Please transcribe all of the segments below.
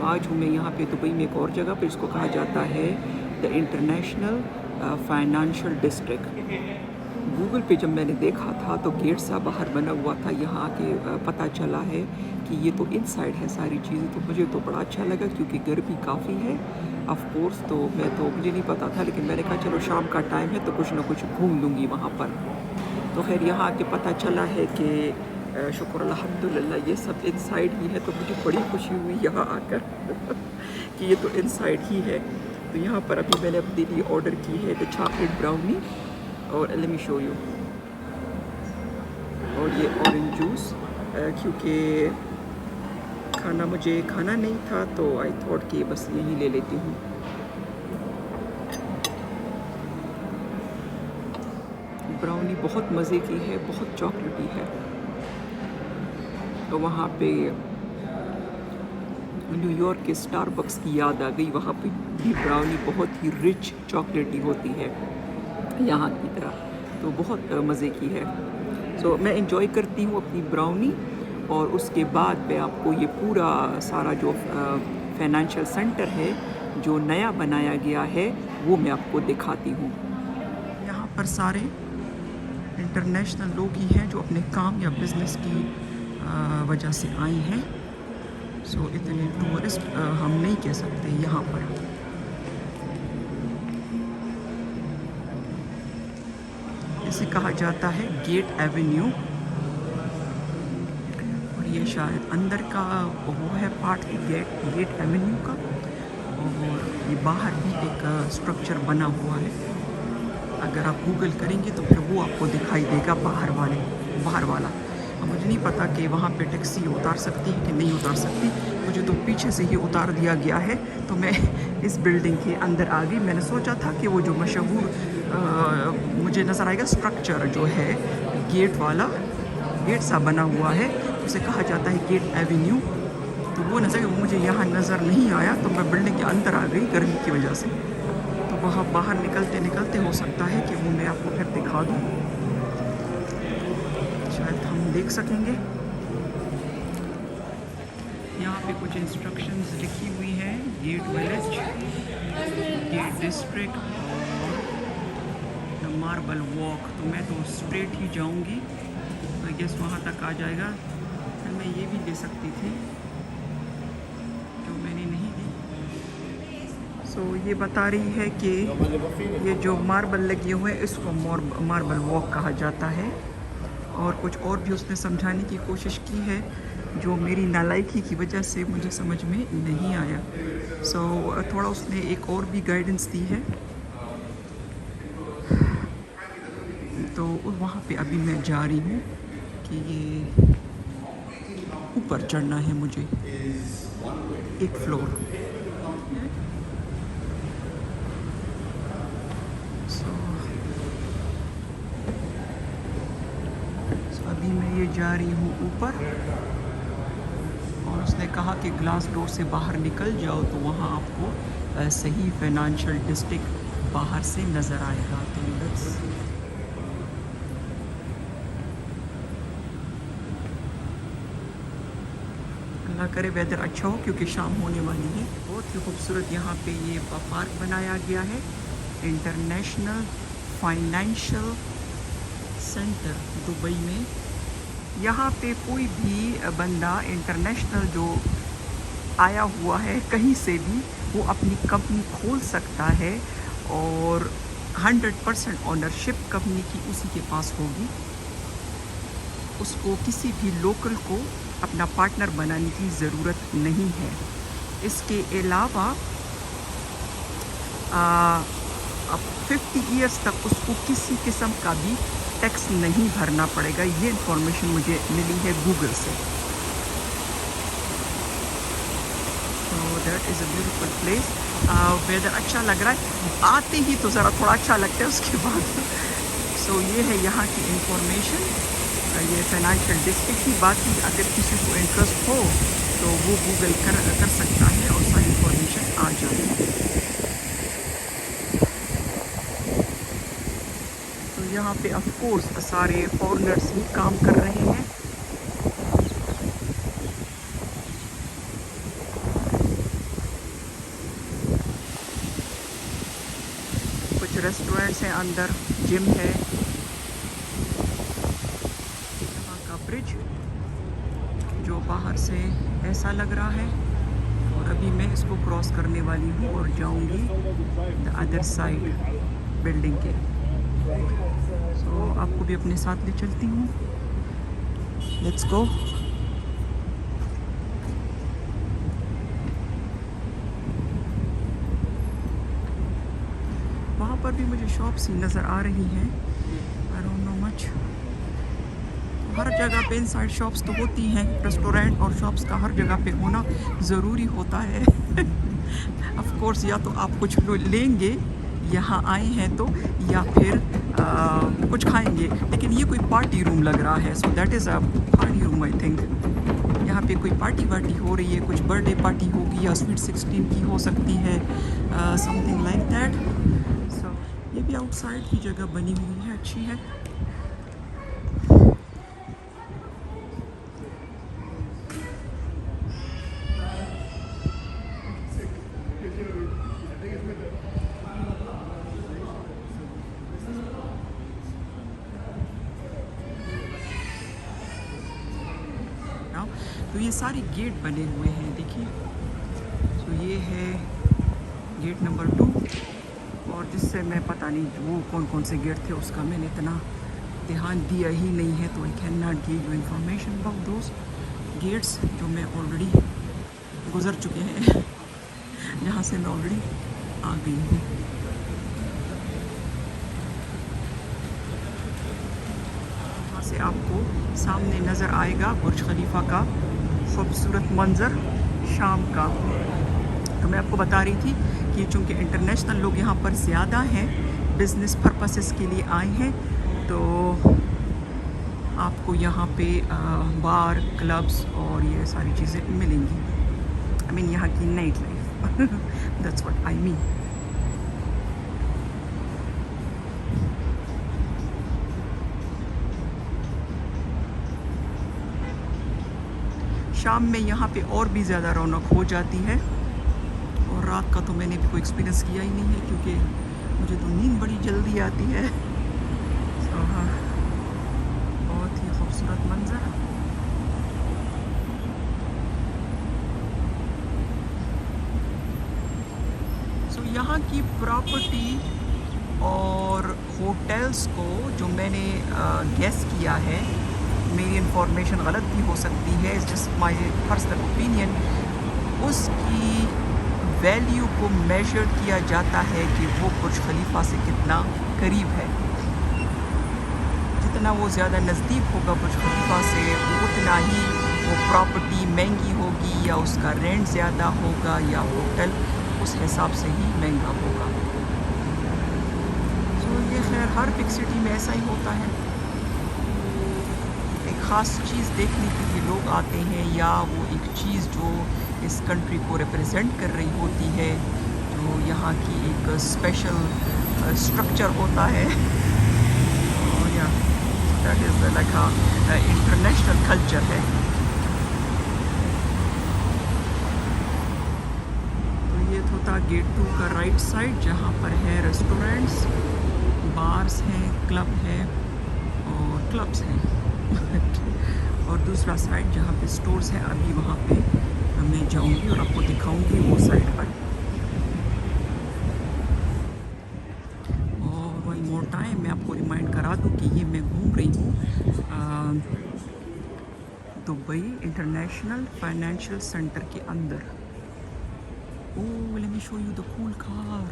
आज हूँ मैं यहाँ पे दुबई में एक और जगह पे, इसको कहा जाता है the international financial district. Google पे जब मैंने देखा था तो गेट सा बाहर बना हुआ था, यहाँ आके पता चला है कि ये तो इनसाइड है सारी चीज़ें। तो मुझे तो बड़ा अच्छा लगा क्योंकि गर्मी काफ़ी है ऑफ कोर्स। तो मुझे नहीं पता था, लेकिन मैंने कहा चलो शाम का टाइम है तो कुछ ना कुछ घूम लूँगी वहाँ पर। तो खैर यहाँ आके पता चला है कि शुक्र अल्हम्दुलिल्लाह ये सब इनसाइड ही है। तो मुझे बड़ी खुशी हुई यहाँ आकर कि ये तो इनसाइड ही है। तो यहाँ पर अभी मैंने अपने लिए ऑर्डर की है द चॉकलेट ब्राउनी, और लेट मी शो यू, और ये ऑरेंज जूस, क्योंकि मुझे खाना नहीं था तो आई थॉट कि बस यही ले लेती हूँ। ब्राउनी बहुत मज़े की है, बहुत चॉकलेटी है। तो वहाँ पे न्यूयॉर्क के स्टारबक्स की याद आ गई। वहाँ पे भी ब्राउनी बहुत ही रिच चॉकलेटी होती है यहाँ की तरह, तो बहुत मज़े की है। सो मैं इंजॉय करती हूँ अपनी ब्राउनी, और उसके बाद मैं आपको ये पूरा सारा जो फाइनेंशियल सेंटर है जो नया बनाया गया है वो मैं आपको दिखाती हूँ। यहाँ पर सारे इंटरनेशनल लोग ही हैं जो अपने काम या बिज़नेस की वजह से आए हैं। सो इतने टूरिस्ट हम नहीं कह सकते यहाँ पर। इसे कहा जाता है गेट एवेन्यू, और ये शायद अंदर का वो है पार्ट गेट एवेन्यू का। और ये बाहर भी एक स्ट्रक्चर बना हुआ है, अगर आप गूगल करेंगे तो फिर वो आपको दिखाई देगा बाहर वाला। अब मुझे नहीं पता कि वहाँ पे टैक्सी उतार सकती है कि नहीं उतार सकती, मुझे तो पीछे से ही उतार दिया गया है। तो मैं इस बिल्डिंग के अंदर आ गई। मैंने सोचा था कि वो जो मशहूर मुझे नज़र आएगा स्ट्रक्चर जो है गेट वाला, गेट सा बना हुआ है, उसे कहा जाता है गेट एवेन्यू। तो वो मुझे यहाँ नज़र नहीं आया, तो मैं बिल्डिंग के अंदर आ गई गर्मी की वजह से। तो वहाँ बाहर निकलते निकलते हो सकता है कि वो मैं आपको फिर दिखा दूँ, शायद हम देख सकेंगे। यहाँ पे कुछ इंस्ट्रक्शंस लिखी हुई हैं, गेट विलेज, गेट डिस्ट्रिक्ट और द मार्बल वॉक। तो मैं तो स्ट्रेट ही जाऊँगी, तो आई गेस वहाँ तक आ जाएगा। फिर मैं ये भी दे सकती थी जो मैंने नहीं दी। सो ये बता रही है कि ये जो मार्बल लगे हुए हैं इसको मार्बल वॉक कहा जाता है। और कुछ और भी उसने समझाने की कोशिश की है जो मेरी नालायकी की वजह से मुझे समझ में नहीं आया। सो थोड़ा उसने एक और भी गाइडेंस दी है। तो वहाँ पे अभी मैं जा रही हूँ कि ये ऊपर चढ़ना है मुझे, एक फ्लोर। सो अभी मैं ये जा रही हूँ ऊपर, और उसने कहा कि ग्लास डोर से बाहर निकल जाओ तो वहाँ आपको सही फाइनेंशियल डिस्ट्रिक्ट बाहर से नज़र आएगा। तो लेट्स अल्लाह करे वेदर अच्छा हो, क्योंकि शाम होने वाली है। बहुत ही खूबसूरत यहाँ पे ये पार्क बनाया गया है, इंटरनेशनल फाइनेंशियल सेंटर दुबई में। यहाँ पे कोई भी बंदा इंटरनेशनल जो आया हुआ है कहीं से भी वो अपनी कंपनी खोल सकता है, और 100% ओनरशिप कंपनी की उसी के पास होगी। उसको किसी भी लोकल को अपना पार्टनर बनाने की ज़रूरत नहीं है। इसके अलावा अब 50 इयर्स तक उसको किसी किस्म का भी टैक्स नहीं भरना पड़ेगा। ये इंफॉर्मेशन मुझे मिली है गूगल से। तो that is a beautiful place. Weather अच्छा लग रहा है, आते ही तो ज़रा थोड़ा अच्छा लगता है उसके बाद। सो ये है यहाँ की इंफॉर्मेशन, ये फाइनेंशियल डिस्ट्रिक्ट की। बाकी अगर किसी को इंटरेस्ट हो तो वो गूगल कर सकता है और सारी इंफॉर्मेशन आ जाएगी। तो यहाँ पे ऑफ कोर्स सारे फॉरेनर्स ही काम कर रहे हैं। रेस्टोरेंट्स हैं अंदर, जिम है, यहाँ का ब्रिज जो बाहर से ऐसा लग रहा है। और अभी मैं इसको क्रॉस करने वाली हूँ और जाऊँगी द अदर साइड बिल्डिंग के। सो आपको भी अपने साथ ले चलती हूँ। Let's go. वहाँ पर भी मुझे शॉप्स ही नज़र आ रही हैं। I don't know much. हर जगह पे इनसाइड शॉप्स तो होती हैं, रेस्टोरेंट और शॉप्स का हर जगह पे होना ज़रूरी होता है। ऑफ कोर्स या तो आप कुछ लेंगे यहाँ आए हैं तो, या फिर कुछ खाएंगे। लेकिन ये कोई पार्टी रूम लग रहा है, so that is a party room I think. यहाँ पे कोई पार्टी वार्टी हो रही है, कुछ बर्थडे पार्टी होगी या स्वीट 16 की हो सकती है, समथिंग लाइक दैट। सो ये भी आउटसाइड की जगह बनी हुई है, अच्छी है। तो ये सारे गेट बने हुए हैं, देखिए। तो ये है गेट नंबर 2, और जिससे मैं पता नहीं वो कौन कौन से गेट थे उसका मैंने इतना ध्यान दिया ही नहीं है, तो I can not give you information about those gates जो मैं ऑलरेडी गुज़र चुके हैं, जहाँ से मैं ऑलरेडी आ गई हूँ। वहाँ से आपको सामने नज़र आएगा बुर्ज खलीफा का खूबसूरत मंज़र शाम का। तो मैं आपको बता रही थी कि चूँकि इंटरनेशनल लोग यहाँ पर ज़्यादा हैं, बिज़नेस पर्पसेस के लिए आए हैं, तो आपको यहाँ पे बार, क्लब्स और ये सारी चीज़ें मिलेंगी। आई मीन यहाँ की night life, that's what I mean. शाम में यहाँ पे और भी ज़्यादा रौनक हो जाती है, और रात का तो मैंने भी कोई एक्सपीरियंस किया ही नहीं है, क्योंकि मुझे तो नींद बड़ी जल्दी आती है। हाँ, बहुत ही खूबसूरत मंजर। सो यहाँ की प्रॉपर्टी और होटल्स को जो मैंने गेस किया है, मेरी इंफॉर्मेशन गलत भी हो सकती है, it's just my personal opinion, उसकी वैल्यू को मेजर किया जाता है कि वो बुर्ज खलीफा से कितना करीब है। जितना वो ज़्यादा नज़दीक होगा बुर्ज खलीफा से, उतना ही वो प्रॉपर्टी महंगी होगी, या उसका रेंट ज़्यादा होगा, या होटल उस हिसाब से ही महंगा होगा। तो ये खैर हर बिग सिटी में ऐसा ही होता है। एक ख़ास चीज़ देखने के लिए लोग आते हैं, या वो एक चीज़ जो इस कंट्री को रिप्रेजेंट कर रही होती है, जो यहाँ की एक स्पेशल स्ट्रक्चर होता है, और या that is like international culture है। तो ये तो था गेट 2 का राइट साइड, जहाँ पर है रेस्टोरेंट्स, बार्स हैं, क्लब है और क्लब्स हैं। और दूसरा साइड जहाँ पे स्टोर्स हैं, अभी वहाँ पे मैं जाऊँगी और आपको दिखाऊँगी वो साइड पर। और वन मोर टाइम मैं आपको रिमाइंड करा दूँ कि ये मैं घूम रही हूँ दुबई इंटरनेशनल फाइनेंशियल सेंटर के अंदर। Oh, let me show you the cool car.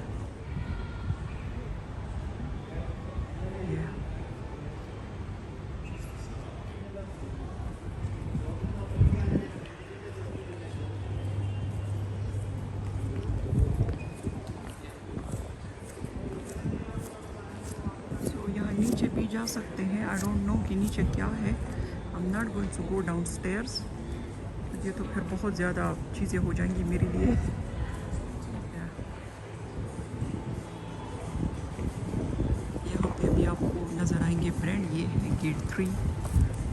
नीचे भी जा सकते हैं, आई डोंट नो कि नीचे क्या है। I am not going to go downstairs, ये तो फिर बहुत ज़्यादा चीज़ें हो जाएंगी मेरे लिए। यहाँ पे अभी आपको नज़र आएंगे फ्रेंड, ये है गेट 3।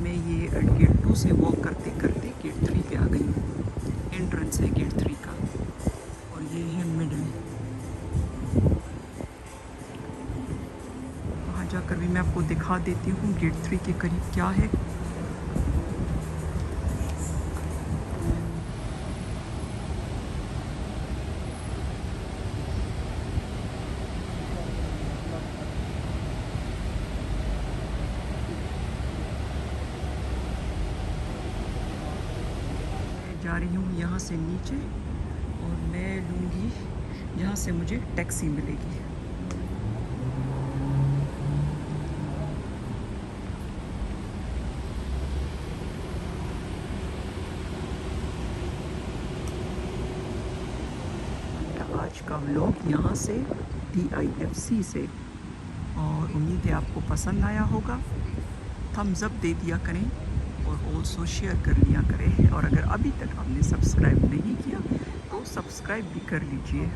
मैं ये गेट 2 से वॉक करते करते गेट 3 पे आ गई हूँ। एंट्रेंस है गेट 3 का, और ये है मिडल। अभी मैं आपको दिखा देती हूँ गेट 3 के करीब क्या है। जा रही हूँ यहाँ से नीचे और मैं लूँगी यहाँ से मुझे टैक्सी मिलेगी। आज का व्लॉग यहाँ से DIFC से, और उम्मीद है आपको पसंद आया होगा। थम्स अप दे दिया करें और ऑल्सो शेयर कर लिया करें, और अगर अभी तक आपने सब्सक्राइब नहीं किया तो सब्सक्राइब भी कर लीजिए।